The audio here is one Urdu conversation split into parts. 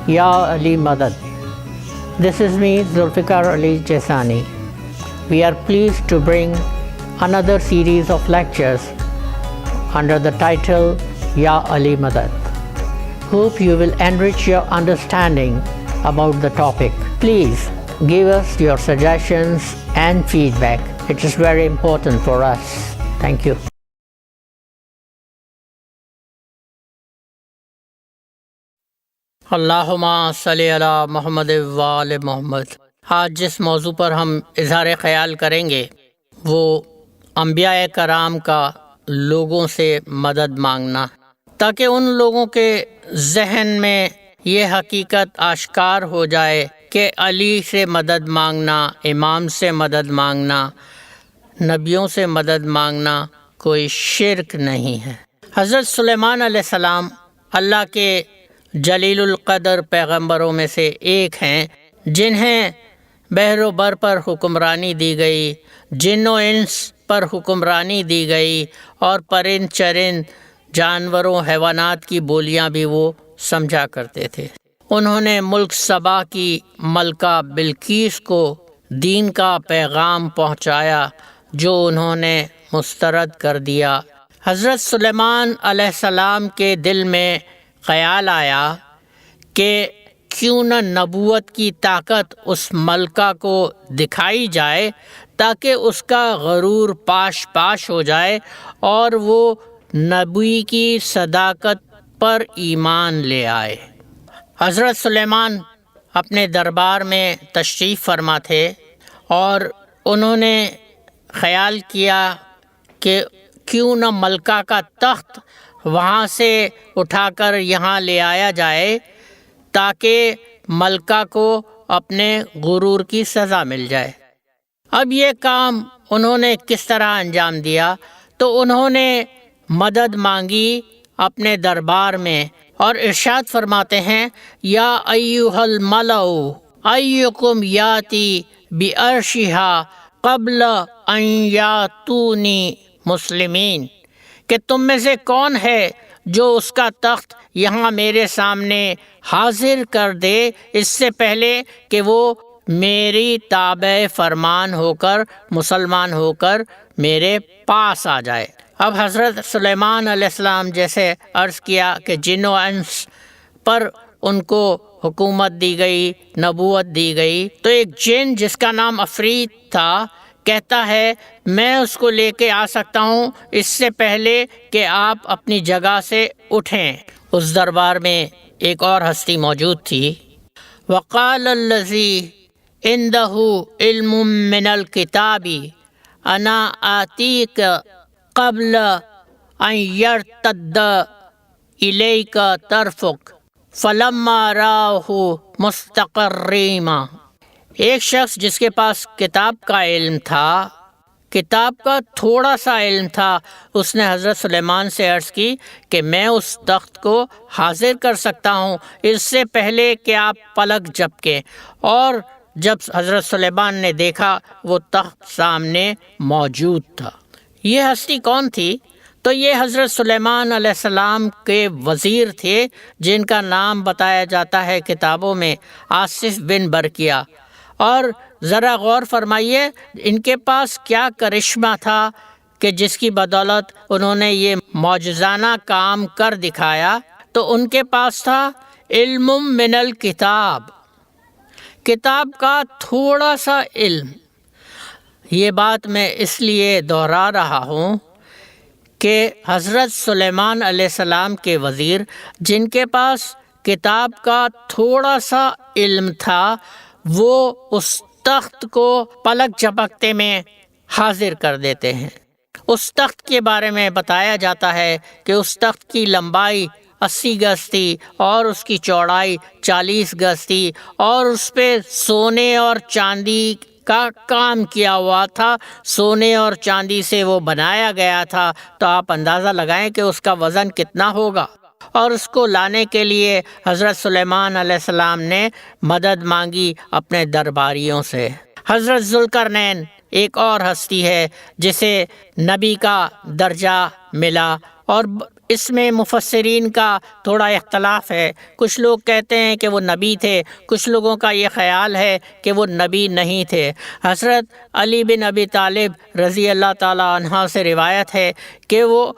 Ya Ali Madad. This is me, Zulfikar Ali Jaisani. We are pleased to bring another series of lectures under the title Ya Ali Madad. Hope you will enrich your understanding about the topic. Please give us your suggestions and feedback. It is very important for us. Thank you. اللہم صلی علی محمد و آل محمد۔ آج جس موضوع پر ہم اظہار خیال کریں گے وہ انبیاء کرام کا لوگوں سے مدد مانگنا، تاکہ ان لوگوں کے ذہن میں یہ حقیقت آشکار ہو جائے کہ علی سے مدد مانگنا، امام سے مدد مانگنا، نبیوں سے مدد مانگنا کوئی شرک نہیں ہے۔ حضرت سلیمان علیہ السلام اللہ کے جلیل القدر پیغمبروں میں سے ایک ہیں، جنہیں بحر و بر پر حکمرانی دی گئی، جن و انس پر حکمرانی دی گئی، اور پرند چرند جانوروں حیوانات کی بولیاں بھی وہ سمجھا کرتے تھے۔ انہوں نے ملک سبا کی ملکہ بلقیس کو دین کا پیغام پہنچایا جو انہوں نے مسترد کر دیا۔ حضرت سلیمان علیہ السلام کے دل میں خیال آیا کہ کیوں نہ نبوت کی طاقت اس ملکہ کو دکھائی جائے تاکہ اس کا غرور پاش پاش ہو جائے اور وہ نبی کی صداقت پر ایمان لے آئے۔ حضرت سلیمان اپنے دربار میں تشریف فرما تھے اور انہوں نے خیال کیا کہ کیوں نہ ملکہ کا تخت وہاں سے اٹھا کر یہاں لے آیا جائے تاکہ ملکہ کو اپنے غرور کی سزا مل جائے۔ اب یہ کام انہوں نے کس طرح انجام دیا؟ تو انہوں نے مدد مانگی اپنے دربار میں اور ارشاد فرماتے ہیں، یا ایھا الملأ ایکم یاتی بعرشھا قبل ان یاتونی مسلمین، کہ تم میں سے کون ہے جو اس کا تخت یہاں میرے سامنے حاضر کر دے اس سے پہلے کہ وہ میری تابع فرمان ہو کر، مسلمان ہو کر میرے پاس آ جائے۔ اب حضرت سلیمان علیہ السلام جیسے عرض کیا کہ جن و انس پر ان کو حکومت دی گئی، نبوت دی گئی، تو ایک جن جس کا نام عفریت تھا کہتا ہے میں اس کو لے کے آ سکتا ہوں اس سے پہلے کہ آپ اپنی جگہ سے اٹھیں۔ اس دربار میں ایک اور ہستی موجود تھی۔ وقال الذی عندہ علم من الکتاب انا آتیک قبل ان یرتد الیک طرفک فلما راہ مستقرا۔ ایک شخص جس کے پاس کتاب کا علم تھا، کتاب کا تھوڑا سا علم تھا، اس نے حضرت سلیمان سے عرض کی کہ میں اس تخت کو حاضر کر سکتا ہوں اس سے پہلے کہ آپ پلک جھپکیں۔ اور جب حضرت سلیمان نے دیکھا وہ تخت سامنے موجود تھا۔ یہ ہستی کون تھی؟ تو یہ حضرت سلیمان علیہ السلام کے وزیر تھے جن کا نام بتایا جاتا ہے کتابوں میں آصف بن برقیہ۔ اور ذرا غور فرمائیے ان کے پاس کیا کرشمہ تھا کہ جس کی بدولت انہوں نے یہ معجزانہ کام کر دکھایا۔ تو ان کے پاس تھا علم من الکتاب، کتاب کا تھوڑا سا علم۔ یہ بات میں اس لیے دہرا رہا ہوں کہ حضرت سلیمان علیہ السلام کے وزیر جن کے پاس کتاب کا تھوڑا سا علم تھا، وہ اس تخت کو پلک جھپکتے میں حاضر کر دیتے ہیں۔ اس تخت کے بارے میں بتایا جاتا ہے کہ اس تخت کی لمبائی 80 گز تھی اور اس کی چوڑائی 40 گز تھی، اور اس پہ سونے اور چاندی کا کام کیا ہوا تھا، سونے اور چاندی سے وہ بنایا گیا تھا۔ تو آپ اندازہ لگائیں کہ اس کا وزن کتنا ہوگا۔ اور اس کو لانے کے لیے حضرت سلیمان علیہ السلام نے مدد مانگی اپنے درباریوں سے۔ حضرت ذوالقرنین ایک اور ہستی ہے جسے نبی کا درجہ ملا، اور اس میں مفسرین کا تھوڑا اختلاف ہے۔ کچھ لوگ کہتے ہیں کہ وہ نبی تھے، کچھ لوگوں کا یہ خیال ہے کہ وہ نبی نہیں تھے۔ حضرت علی بن ابی طالب رضی اللہ تعالیٰ عنہ سے روایت ہے کہ وہ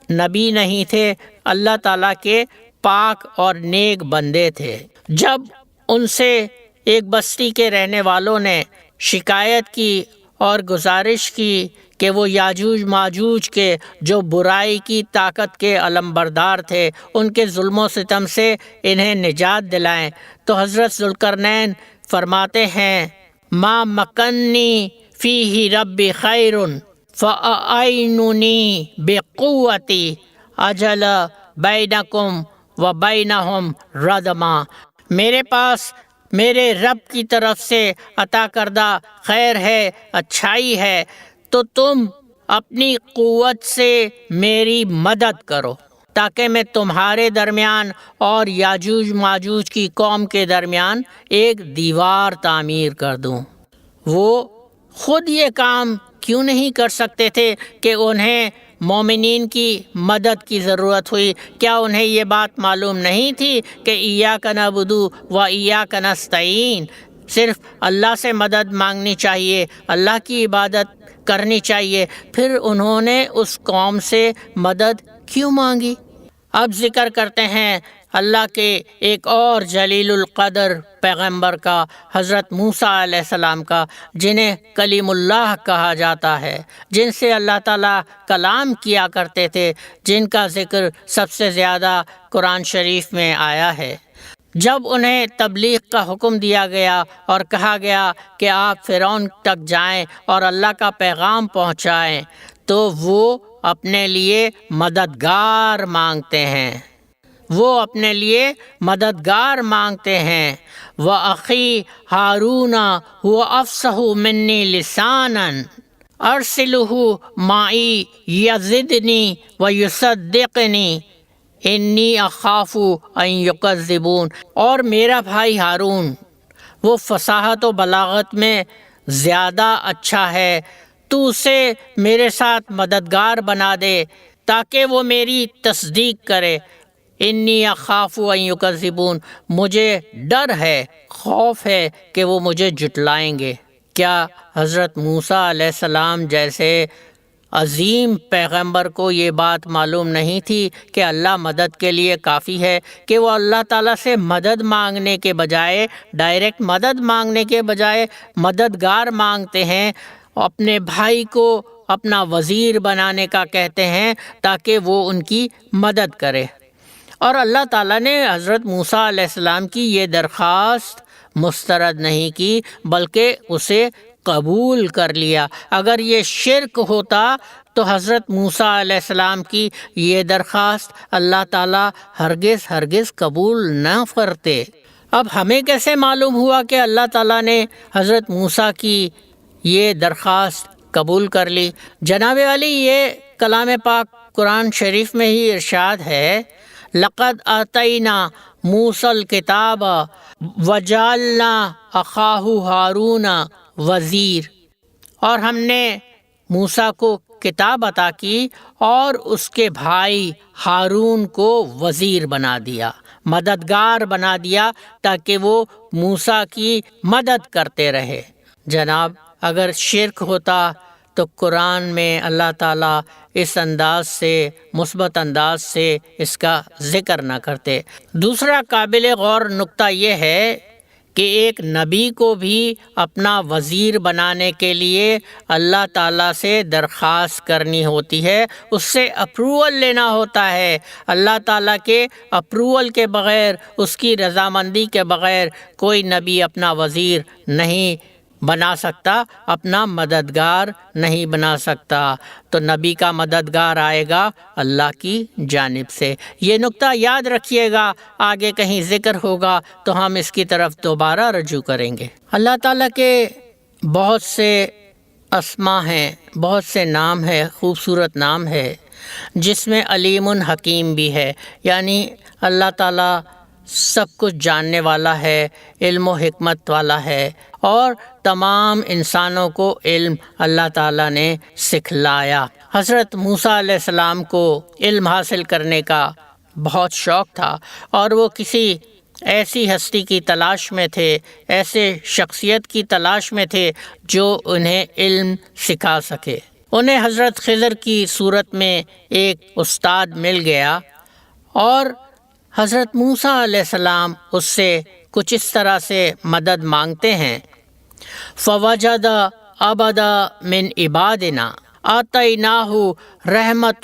نبی نہیں تھے، اللہ تعالیٰ کے پاک اور نیک بندے تھے۔ جب ان سے ایک بستی کے رہنے والوں نے شکایت کی اور گزارش کی کہ وہ یاجوج ماجوج کے جو برائی کی طاقت کے علمبردار تھے ان کے ظلم و ستم سے انہیں نجات دلائیں، تو حضرت ذوالقرنین فرماتے ہیں ما مکنی فیہ ربی خیر فأعیننی بقوتی اجل بینکم و بینہم ردما۔ میرے پاس میرے رب کی طرف سے عطا کردہ خیر ہے، اچھائی ہے، تو تم اپنی قوت سے میری مدد کرو تاکہ میں تمہارے درمیان اور یاجوج ماجوج کی قوم کے درمیان ایک دیوار تعمیر کر دوں۔ وہ خود یہ کام کیوں نہیں کر سکتے تھے کہ انہیں مومنین کی مدد کی ضرورت ہوئی؟ کیا انہیں یہ بات معلوم نہیں تھی کہ ایاک نعبد و ایاک نستعین، صرف اللہ سے مدد مانگنی چاہیے، اللہ کی عبادت کرنی چاہیے؟ پھر انہوں نے اس قوم سے مدد کیوں مانگی؟ اب ذکر کرتے ہیں اللہ کے ایک اور جلیل القدر پیغمبر کا، حضرت موسیٰ علیہ السلام کا، جنہیں کلیم اللہ کہا جاتا ہے، جن سے اللہ تعالیٰ کلام کیا کرتے تھے، جن کا ذکر سب سے زیادہ قرآن شریف میں آیا ہے۔ جب انہیں تبلیغ کا حکم دیا گیا اور کہا گیا کہ آپ فرعون تک جائیں اور اللہ کا پیغام پہنچائیں، تو وہ اپنے لیے مددگار مانگتے ہیں، وہ اپنے لیے مددگار مانگتے ہیں۔ وَأَخِي هَارُونَ هُوَ أَفْصَحُ مِنِّي لِسَانًا أَرْسِلْهُ مَعِي يَزِدْنِي وَيُصَدِّقْنِي انی اخاف ان یکذبون۔ اور میرا بھائی ہارون وہ فصاحت و بلاغت میں زیادہ اچھا ہے، تو اسے میرے ساتھ مددگار بنا دے تاکہ وہ میری تصدیق کرے۔ انی اخاف ان یکذبون، مجھے ڈر ہے، خوف ہے کہ وہ مجھے جھٹلائیں گے۔ کیا حضرت موسیٰ علیہ السلام جیسے عظیم پیغمبر کو یہ بات معلوم نہیں تھی کہ اللہ مدد کے لیے کافی ہے، کہ وہ اللہ تعالیٰ سے مدد مانگنے کے بجائے، ڈائریکٹ مدد مانگنے کے بجائے مددگار مانگتے ہیں، اپنے بھائی کو اپنا وزیر بنانے کا کہتے ہیں تاکہ وہ ان کی مدد کرے؟ اور اللہ تعالیٰ نے حضرت موسیٰ علیہ السلام کی یہ درخواست مسترد نہیں کی بلکہ اسے قبول کر لیا۔ اگر یہ شرک ہوتا تو حضرت موسیٰ علیہ السلام کی یہ درخواست اللہ تعالیٰ ہرگز قبول نہ کرتے۔ اب ہمیں کیسے معلوم ہوا کہ اللہ تعالیٰ نے حضرت موسیٰ کی یہ درخواست قبول کر لی؟ جناب علی، یہ کلام پاک قرآن شریف میں ہی ارشاد ہے، لقد آتینا موسیٰ الکتاب وجعلنا اخاہ ہارون وزیر، اور ہم نے موسیٰ کو کتاب عطا کی اور اس کے بھائی ہارون کو وزیر بنا دیا، مددگار بنا دیا تاکہ وہ موسیٰ کی مدد کرتے رہے۔ جناب، اگر شرک ہوتا تو قرآن میں اللہ تعالیٰ اس انداز سے، مثبت انداز سے اس کا ذکر نہ کرتے۔ دوسرا قابل غور نقطہ یہ ہے کہ ایک نبی کو بھی اپنا وزیر بنانے کے لیے اللہ تعالیٰ سے درخواست کرنی ہوتی ہے، اس سے اپروول لینا ہوتا ہے۔ اللہ تعالیٰ کے اپروول کے بغیر، اس کی رضامندی کے بغیر کوئی نبی اپنا وزیر نہیں بنا سکتا، اپنا مددگار نہیں بنا سکتا۔ تو نبی کا مددگار آئے گا اللہ کی جانب سے۔ یہ نقطہ یاد رکھیے گا، آگے کہیں ذکر ہوگا تو ہم اس کی طرف دوبارہ رجوع کریں گے۔ اللہ تعالیٰ کے بہت سے اسما ہیں، بہت سے نام ہے، خوبصورت نام ہے، جس میں علیم حکیم بھی ہے، یعنی اللہ تعالیٰ سب کچھ جاننے والا ہے، علم و حکمت والا ہے، اور تمام انسانوں کو علم اللہ تعالیٰ نے سکھلایا۔ حضرت موسیٰ علیہ السلام کو علم حاصل کرنے کا بہت شوق تھا اور وہ کسی ایسی ہستی کی تلاش میں تھے، ایسے شخصیت کی تلاش میں تھے جو انہیں علم سکھا سکے۔ انہیں حضرت خضر کی صورت میں ایک استاد مل گیا اور حضرت موسیٰ علیہ السلام اس سے کچھ اس طرح سے مدد مانگتے ہیں، فَوَجَدَ عَبْدًا مِّنْ عِبَادِنَا آتَيْنَاهُ رَحْمَةً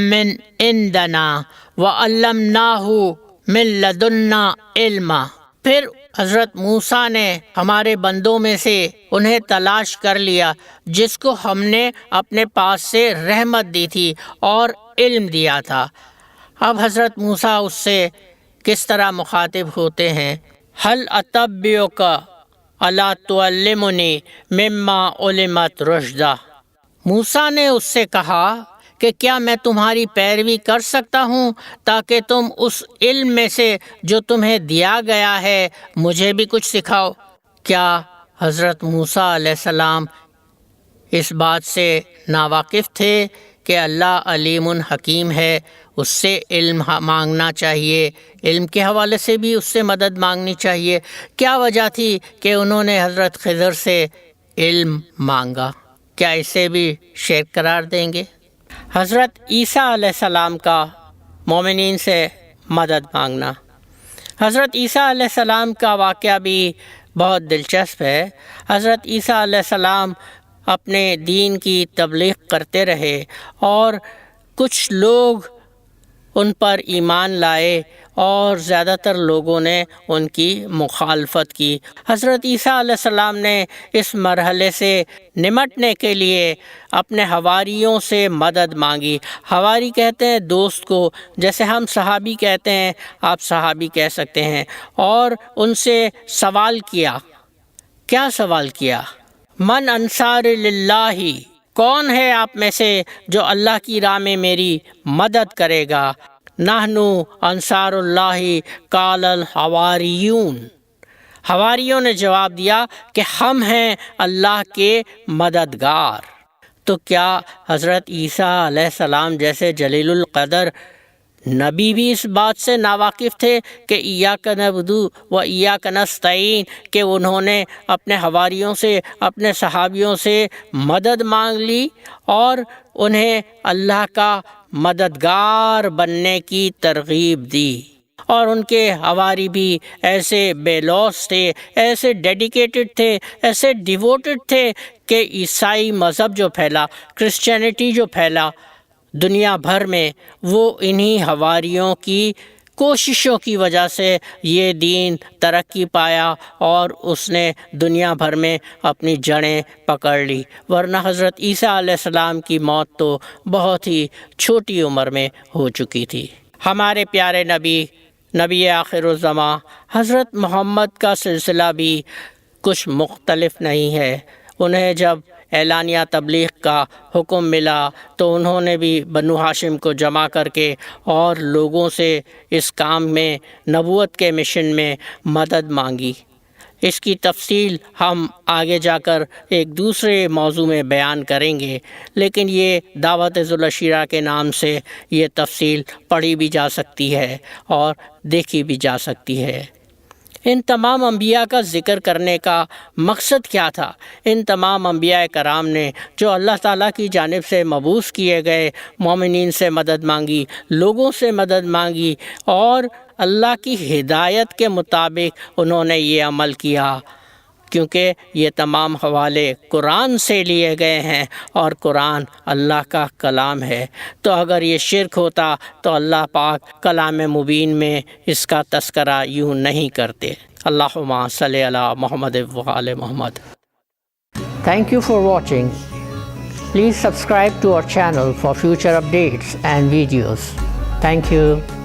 مِّنْ عِنْدَنَا وَعَلَّمْنَاهُ مِن لَدُنَّا علما۔ پھر حضرت موسیٰ نے ہمارے بندوں میں سے انہیں تلاش کر لیا جس کو ہم نے اپنے پاس سے رحمت دی تھی اور علم دیا تھا۔ اب حضرت موسیٰ اس سے کس طرح مخاطب ہوتے ہیں، هل اتبعک الا تعلمنی مما علمت رشدا۔ موسیٰ نے اس سے کہا کہ کیا میں تمہاری پیروی کر سکتا ہوں تاکہ تم اس علم میں سے جو تمہیں دیا گیا ہے مجھے بھی کچھ سکھاؤ۔ کیا حضرت موسیٰ علیہ السلام اس بات سے ناواقف تھے کہ اللہ علیم حکیم ہے، اس سے علم مانگنا چاہیے، علم کے حوالے سے بھی اس سے مدد مانگنی چاہیے؟ کیا وجہ تھی کہ انہوں نے حضرت خضر سے علم مانگا؟ کیا اسے بھی شرک قرار دیں گے؟ حضرت عیسیٰ علیہ السلام کا مومنین سے مدد مانگنا۔ حضرت عیسیٰ علیہ السلام کا واقعہ بھی بہت دلچسپ ہے۔ حضرت عیسیٰ علیہ السلام اپنے دین کی تبلیغ کرتے رہے اور کچھ لوگ ان پر ایمان لائے اور زیادہ تر لوگوں نے ان کی مخالفت کی۔ حضرت عیسیٰ علیہ السلام نے اس مرحلے سے نمٹنے کے لیے اپنے حواریوں سے مدد مانگی۔ حواری کہتے ہیں دوست کو، جیسے ہم صحابی کہتے ہیں، آپ صحابی کہہ سکتے ہیں، اور ان سے سوال کیا۔ کیا سوال کیا؟ من انصار للہ، کون ہے آپ میں سے جو اللہ کی راہ میں میری مدد کرے گا؟ نحن انصار اللہ قال الحواریون، حواریوں نے جواب دیا کہ ہم ہیں اللہ کے مددگار۔ تو کیا حضرت عیسیٰ علیہ السلام جیسے جلیل القدر نبی بھی اس بات سے ناواقف تھے کہ ایاک نعبد و ایاک نستعین، کہ انہوں نے اپنے حواریوں سے، اپنے صحابیوں سے مدد مانگ لی اور انہیں اللہ کا مددگار بننے کی ترغیب دی؟ اور ان کے حواری بھی ایسے بے لوث تھے، ایسے ڈیڈیکیٹڈ تھے، ایسے ڈیووٹڈ تھے کہ عیسائی مذہب جو پھیلا، کرسچینٹی جو پھیلا دنیا بھر میں، وہ انہی حواریوں کی کوششوں کی وجہ سے یہ دین ترقی پایا اور اس نے دنیا بھر میں اپنی جڑیں پکڑ لی، ورنہ حضرت عیسیٰ علیہ السلام کی موت تو بہت ہی چھوٹی عمر میں ہو چکی تھی۔ ہمارے پیارے نبی آخر الزماں حضرت محمد کا سلسلہ بھی کچھ مختلف نہیں ہے۔ انہیں جب اعلانیہ تبلیغ کا حکم ملا تو انہوں نے بھی بنو ہاشم کو جمع کر کے اور لوگوں سے اس کام میں، نبوت کے مشن میں مدد مانگی۔ اس کی تفصیل ہم آگے جا کر ایک دوسرے موضوع میں بیان کریں گے، لیکن یہ دعوت ذو العشیرہ کے نام سے یہ تفصیل پڑھی بھی جا سکتی ہے اور دیکھی بھی جا سکتی ہے۔ ان تمام انبیاء کا ذکر کرنے کا مقصد کیا تھا؟ ان تمام انبیاء کرام نے جو اللہ تعالیٰ کی جانب سے مبعوث کیے گئے، مومنین سے مدد مانگی، لوگوں سے مدد مانگی اور اللہ کی ہدایت کے مطابق انہوں نے یہ عمل کیا، کیونکہ یہ تمام حوالے قرآن سے لیے گئے ہیں اور قرآن اللہ کا کلام ہے۔ تو اگر یہ شرک ہوتا تو اللہ پاک کلام مبین میں اس کا تذکرہ یوں نہیں کرتے۔ اللہم صلی علی محمد و آل محمد۔ Thank you for watching. Please subscribe to our channel for future updates and videos. Thank you.